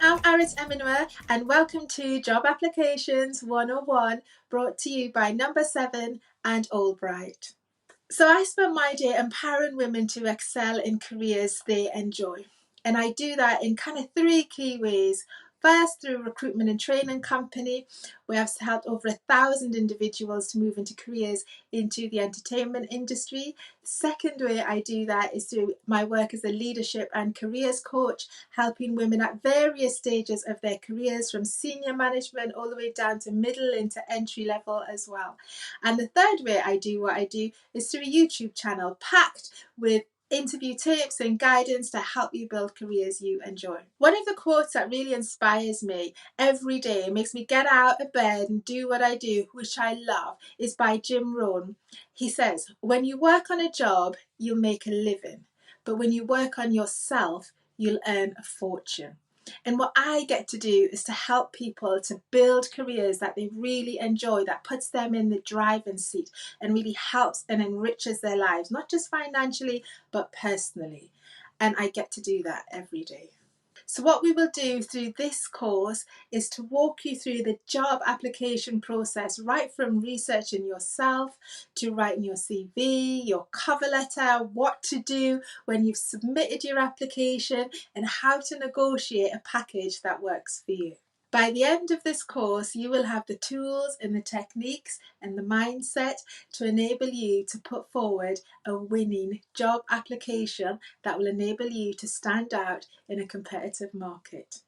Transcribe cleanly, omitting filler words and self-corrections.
I'm Arit Eminue and welcome to Job Applications 101, brought to you by Number 7 and All3. So I spend my day empowering women to excel in careers they enjoy. And I do that in kind of three key ways. First, through a recruitment and training company, where I've helped over 1,000 individuals to move into careers into the entertainment industry. The second way I do that is through my work as a leadership and careers coach, helping women at various stages of their careers, from senior management all the way down to middle into entry level as well. And the third way I do what I do is through a YouTube channel packed with interview tips and guidance to help you build careers you enjoy. One of the quotes that really inspires me every day, makes me get out of bed and do what I do, which I love, is by Jim Rohn. He says, when you work on a job, you'll make a living, but when you work on yourself, you'll earn a fortune. And what I get to do is to help people to build careers that they really enjoy, that puts them in the driving seat and really helps and enriches their lives, not just financially, but personally. And I get to do that every day. So what we will do through this course is to walk you through the job application process, right from researching yourself to writing your CV, your cover letter, what to do when you've submitted your application, and how to negotiate a package that works for you. By the end of this course, you will have the tools and the techniques and the mindset to enable you to put forward a winning job application that will enable you to stand out in a competitive market.